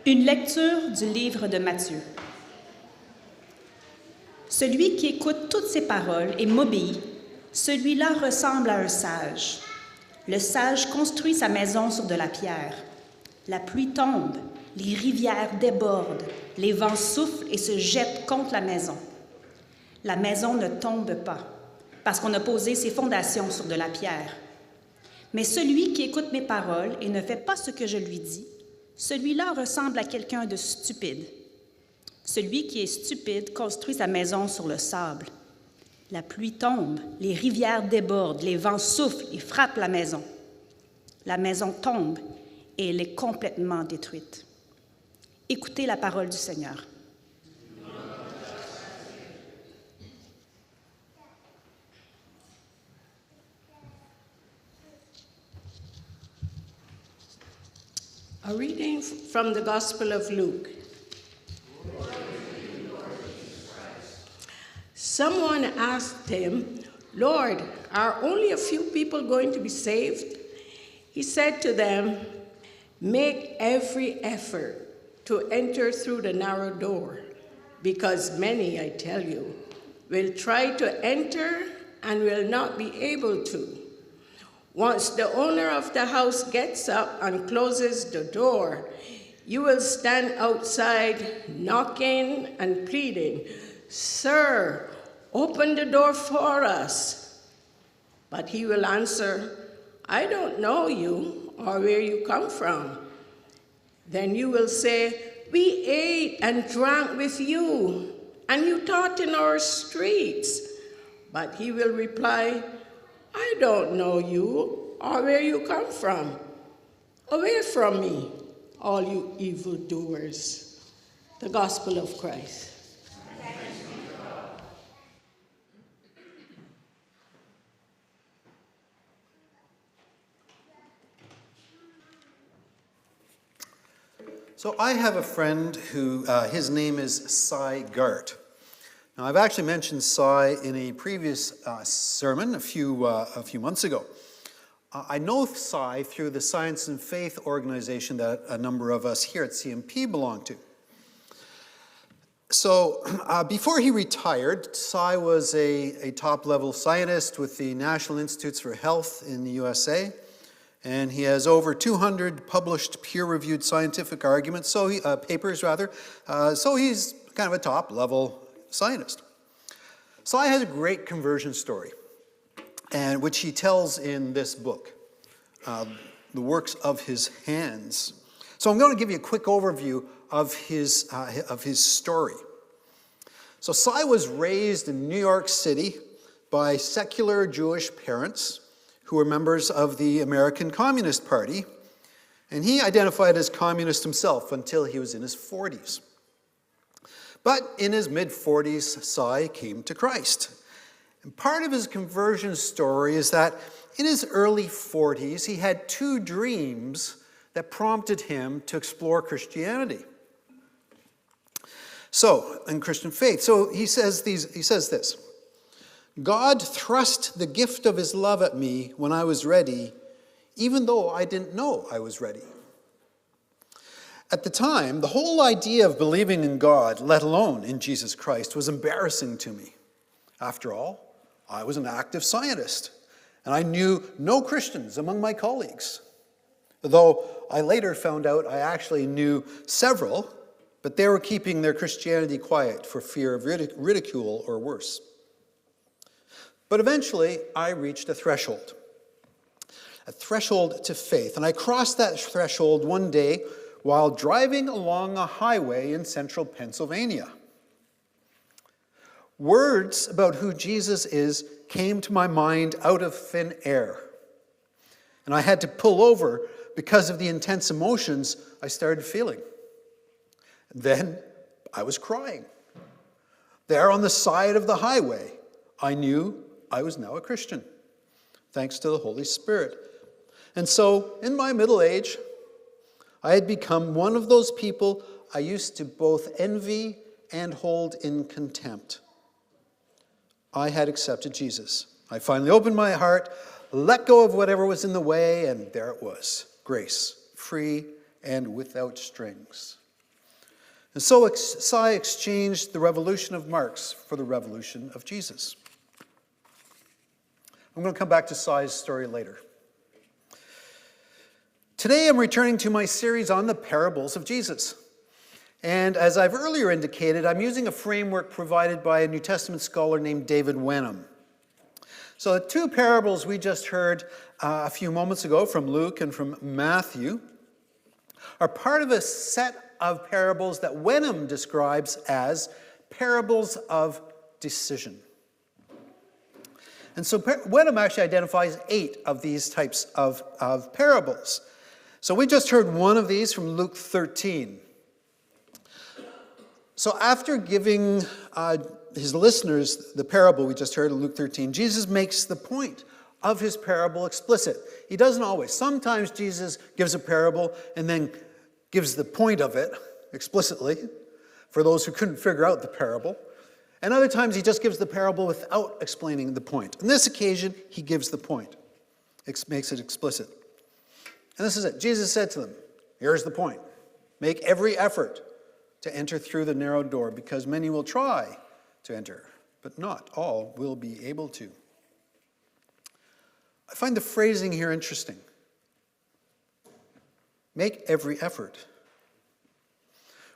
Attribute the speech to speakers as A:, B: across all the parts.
A: Une lecture du livre de Matthieu. Celui qui écoute toutes ces paroles et m'obéit, celui-là ressemble à un sage. Le sage construit sa maison sur de la pierre. La pluie tombe, les rivières débordent, les vents soufflent et se jettent contre la maison. La maison ne tombe pas, parce qu'on a posé ses fondations sur de la pierre. Mais celui qui écoute mes paroles et ne fait pas ce que je lui dis, celui-là ressemble à quelqu'un de stupide. Celui qui est stupide construit sa maison sur le sable. La pluie tombe, les rivières débordent, les vents soufflent et frappent la maison. La maison tombe et elle est complètement détruite. Écoutez la parole du Seigneur.
B: A reading from the Gospel of Luke. Someone asked him, "Lord, are only a few people going to be saved?" He said to them, "Make every effort to enter through the narrow door, because many, I tell you, will try to enter and will not be able to. Once the owner of the house gets up and closes the door, you will stand outside knocking and pleading, 'Sir, open the door for us.' But he will answer, 'I don't know you or where you come from.' Then you will say, 'We ate and drank with you, and you taught in our streets.' But he will reply, 'I don't know you or where you come from. Away from me, all you evildoers.'" The Gospel of Christ.
C: So I have a friend who, his name is Cy Gart. Now I've actually mentioned Cy in a previous sermon a few months ago. I know Cy through the Science and Faith organization that a number of us here at CMP belong to. So before he retired, Cy was a top-level scientist with the National Institutes for Health in the USA. And he has over 200 published peer-reviewed scientific papers. So he's kind of a top-level scientist. Cy has a great conversion story, and which he tells in this book, The Works of His Hands. So I'm going to give you a quick overview of his story. So Cy was raised in New York City by secular Jewish parents who were members of the American Communist Party, and he identified as communist himself until he was in his 40s. But in his mid-40s, Cy came to Christ. And part of his conversion story is that in his early 40s, he had two dreams that prompted him to explore Christianity. So, in Christian faith. So he says this. "God thrust the gift of his love at me when I was ready, even though I didn't know I was ready. At the time, the whole idea of believing in God, let alone in Jesus Christ, was embarrassing to me. After all, I was an active scientist, and I knew no Christians among my colleagues. Though I later found out I actually knew several, but they were keeping their Christianity quiet for fear of ridicule or worse. But eventually, I reached a threshold to faith. And I crossed that threshold one day while driving along a highway in central Pennsylvania. Words about who Jesus is came to my mind out of thin air. And I had to pull over because of the intense emotions I started feeling. Then I was crying. There on the side of the highway, I knew I was now a Christian, thanks to the Holy Spirit. And so, in my middle age, I had become one of those people I used to both envy and hold in contempt. I had accepted Jesus. I finally opened my heart, let go of whatever was in the way, and there it was, grace, free and without strings. And so Cy exchanged the revolution of Marx for the revolution of Jesus. I'm going to come back to Cy's story later. Today I'm returning to my series on the parables of Jesus. And as I've earlier indicated, I'm using a framework provided by a New Testament scholar named David Wenham. So the two parables we just heard a few moments ago from Luke and from Matthew are part of a set of parables that Wenham describes as parables of decision. And so Wenham actually identifies 8 of these types of parables. So we just heard one of these from Luke 13. So after giving his listeners the parable we just heard in Luke 13, Jesus makes the point of his parable explicit. He doesn't always. Sometimes Jesus gives a parable and then gives the point of it explicitly for those who couldn't figure out the parable. And other times he just gives the parable without explaining the point. On this occasion, he gives the point. Makes it explicit. And this is it. Jesus said to them, here's the point. Make every effort to enter through the narrow door, because many will try to enter, but not all will be able to. I find the phrasing here interesting. Make every effort.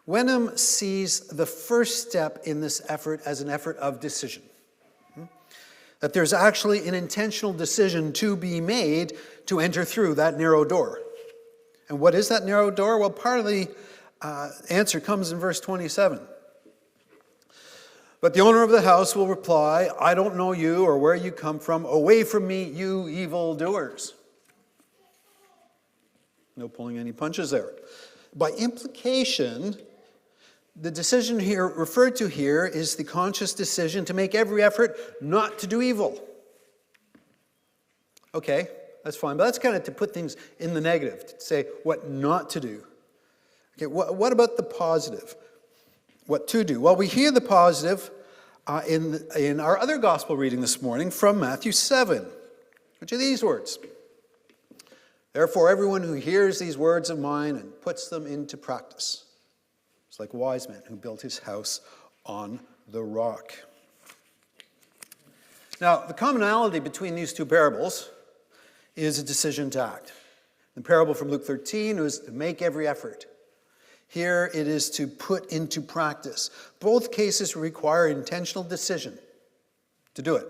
C: Wenham sees the first step in this effort as an effort of decision. That there's actually an intentional decision to be made to enter through that narrow door. And what is that narrow door? Well, part of the answer comes in verse 27. But the owner of the house will reply, I don't know you or where you come from. Away from me, you evildoers. No pulling any punches there. By implication, the decision here referred to here is the conscious decision to make every effort not to do evil. Okay, that's fine, but that's kind of to put things in the negative, to say what not to do. Okay, what about the positive? What to do? Well, we hear the positive in our other gospel reading this morning from Matthew 7, which are these words. Therefore, everyone who hears these words of mine and puts them into practice is like a wise man who built his house on the rock. Now, the commonality between these two parables is a decision to act. The parable from Luke 13 was to make every effort. Here it is to put into practice. Both cases require intentional decision to do it,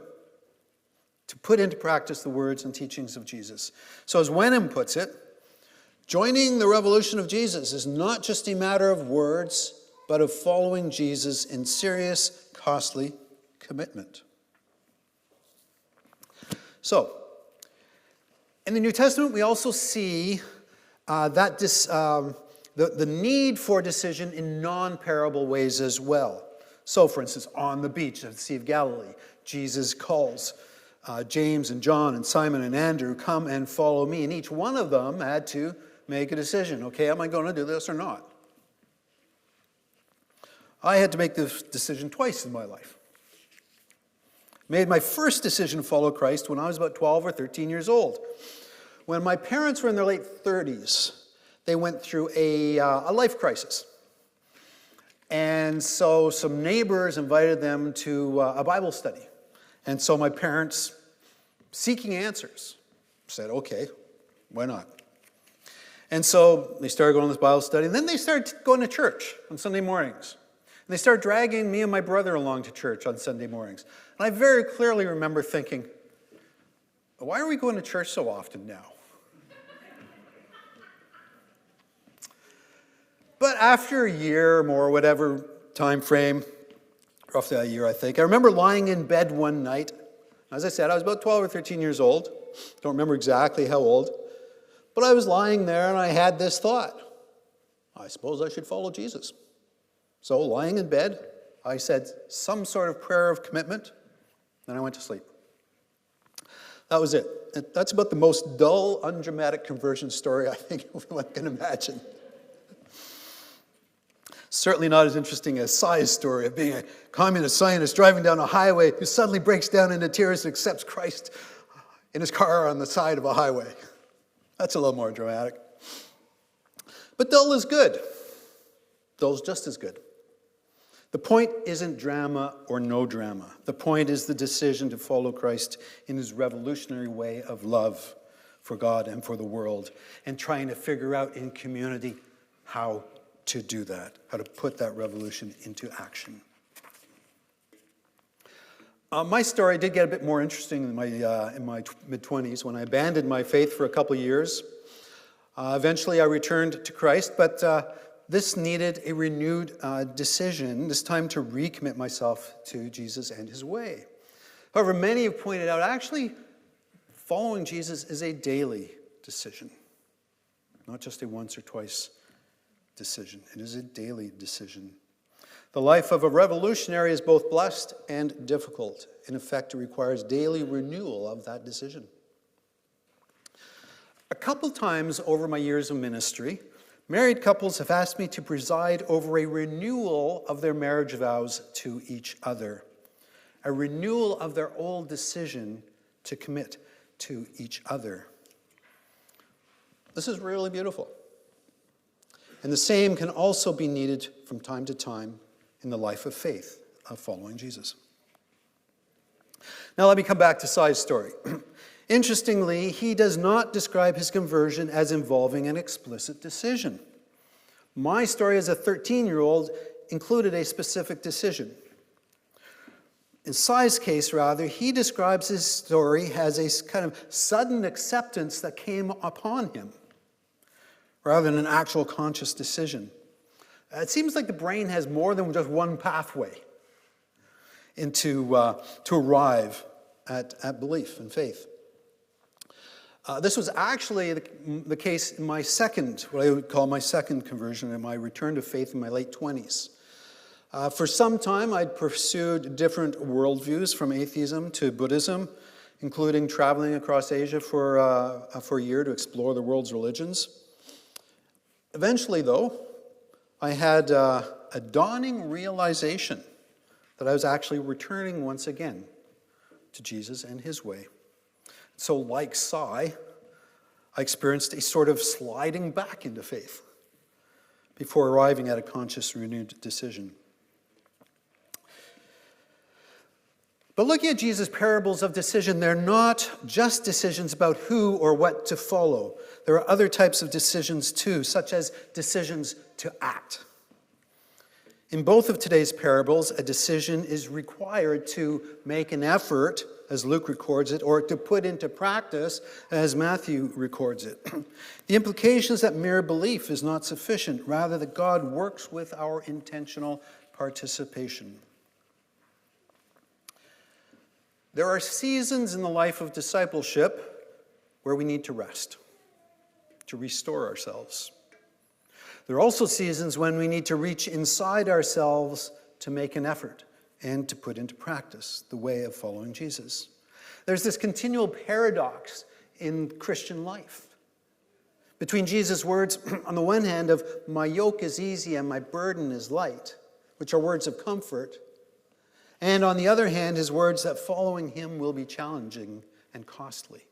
C: to put into practice the words and teachings of Jesus. So as Wenham puts it, joining the revolution of Jesus is not just a matter of words, but of following Jesus in serious, costly commitment. So, in the New Testament, we also see the need for decision in non-parable ways as well. So, for instance, on the beach of the Sea of Galilee, Jesus calls James and John and Simon and Andrew, come and follow me. And each one of them had to make a decision. Okay, am I going to do this or not? I had to make this decision twice in my life. Made my first decision to follow Christ when I was about 12 or 13 years old. When my parents were in their late 30s, they went through a life crisis. And so some neighbors invited them to a Bible study. And so my parents, seeking answers, said, okay, why not? And so they started going to this Bible study. And then they started going to church on Sunday mornings. And they started dragging me and my brother along to church on Sunday mornings. And I very clearly remember thinking, why are we going to church so often now? But after a year or more, whatever time frame, roughly a year, I think, I remember lying in bed one night. As I said, I was about 12 or 13 years old. Don't remember exactly how old. But I was lying there and I had this thought. I suppose I should follow Jesus. So lying in bed, I said some sort of prayer of commitment. Then I went to sleep. That was it. That's about the most dull, undramatic conversion story I think anyone can imagine. Certainly not as interesting as Cy's story of being a communist scientist driving down a highway who suddenly breaks down into tears and accepts Christ in his car on the side of a highway. That's a little more dramatic. But dull is good. those just as good. The point isn't drama or no drama. The point is the decision to follow Christ in his revolutionary way of love for God and for the world, and trying to figure out in community how to do that, how to put that revolution into action. My story did get a bit more interesting in my mid-20s when I abandoned my faith for a couple of years. Eventually I returned to Christ, but this needed a renewed decision, this time to recommit myself to Jesus and his way. However, many have pointed out, actually, following Jesus is a daily decision, not just a once or twice decision. It is a daily decision. The life of a revolutionary is both blessed and difficult. In effect, it requires daily renewal of that decision. A couple times over my years of ministry, married couples have asked me to preside over a renewal of their marriage vows to each other, a renewal of their old decision to commit to each other. This is really beautiful. And the same can also be needed from time to time in the life of faith of following Jesus. Now let me come back to Sai's story. Interestingly, he does not describe his conversion as involving an explicit decision. My story as a 13-year-old included a specific decision. In Sai's case, rather, he describes his story as a kind of sudden acceptance that came upon him, rather than an actual conscious decision. It seems like the brain has more than just one pathway to arrive at belief and faith. This was actually the case in my second, what I would call my second conversion, and my return to faith in my late 20s. For some time, I'd pursued different worldviews from atheism to Buddhism, including traveling across Asia for a year to explore the world's religions. Eventually, though, I had a dawning realization that I was actually returning once again to Jesus and his way. So like Sai, I experienced a sort of sliding back into faith before arriving at a conscious, renewed decision. But looking at Jesus' parables of decision, they're not just decisions about who or what to follow. There are other types of decisions too, such as decisions to act. In both of today's parables, a decision is required to make an effort, as Luke records it, or to put into practice, as Matthew records it. The implication is that mere belief is not sufficient, rather that God works with our intentional participation. There are seasons in the life of discipleship where we need to rest, to restore ourselves. There are also seasons when we need to reach inside ourselves to make an effort and to put into practice the way of following Jesus. There's this continual paradox in Christian life between Jesus' words, on the one hand, of "my yoke is easy and my burden is light," which are words of comfort, and on the other hand, his words that following him will be challenging and costly.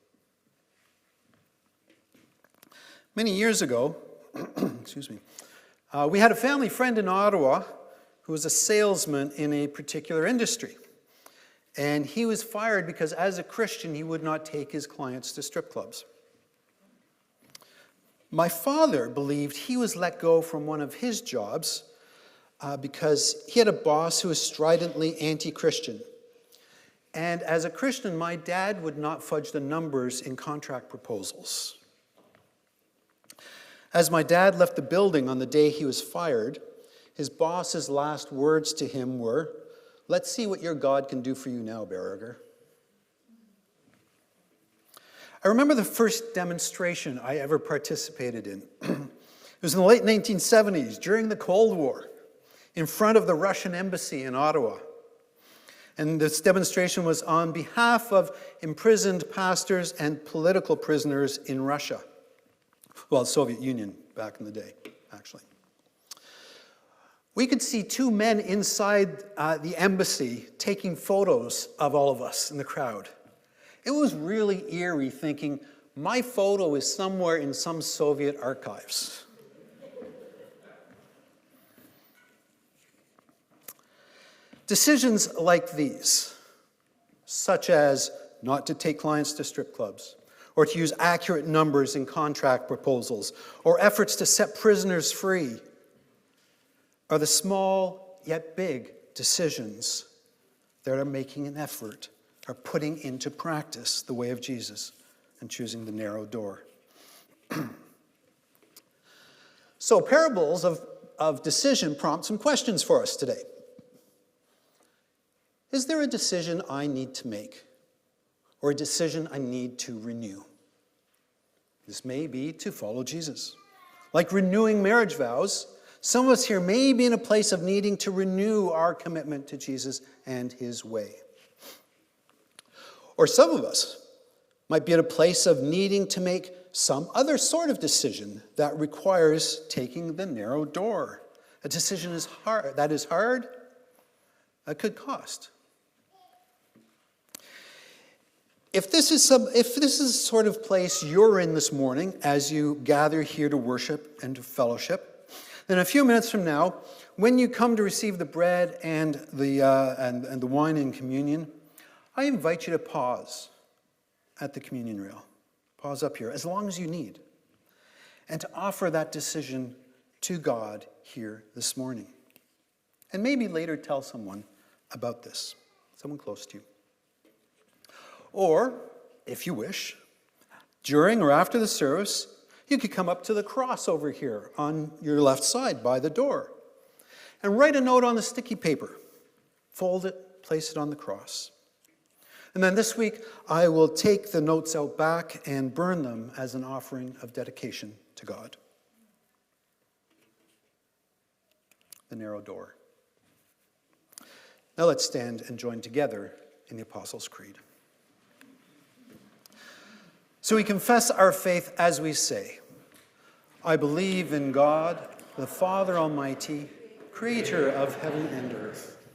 C: Many years ago, we had a family friend in Ottawa who was a salesman in a particular industry. And he was fired because as a Christian, he would not take his clients to strip clubs. My father believed he was let go from one of his jobs because he had a boss who was stridently anti-Christian. And as a Christian, my dad would not fudge the numbers in contract proposals. As my dad left the building on the day he was fired, his boss's last words to him were, "Let's see what your God can do for you now, Barrigar." I remember the first demonstration I ever participated in. It was in the late 1970s, during the Cold War, in front of the Russian embassy in Ottawa. And this demonstration was on behalf of imprisoned pastors and political prisoners in Russia. Well, the Soviet Union back in the day, actually. We could see two men inside the embassy taking photos of all of us in the crowd. It was really eerie thinking, my photo is somewhere in some Soviet archives. Decisions like these, such as not to take clients to strip clubs, or to use accurate numbers in contract proposals, or efforts to set prisoners free, are the small yet big decisions that are making an effort, are putting into practice the way of Jesus and choosing the narrow door. So parables of decision prompt some questions for us today. Is there a decision I need to make, or a decision I need to renew? This may be to follow Jesus. Like renewing marriage vows, some of us here may be in a place of needing to renew our commitment to Jesus and his way. Or some of us might be at a place of needing to make some other sort of decision that requires taking the narrow door. A decision that is hard, that could cost. If this is the sort of place you're in this morning as you gather here to worship and to fellowship, then a few minutes from now, when you come to receive the bread and the wine in communion, I invite you to pause at the communion rail. Pause up here, as long as you need, and to offer that decision to God here this morning. And maybe later tell someone about this, someone close to you. Or, if you wish, during or after the service, you could come up to the cross over here on your left side by the door and write a note on the sticky paper. Fold it, place it on the cross. And then this week, I will take the notes out back and burn them as an offering of dedication to God. The narrow door. Now let's stand and join together in the Apostles' Creed. So we confess our faith as we say, I believe in God, the Father Almighty, creator of heaven and earth.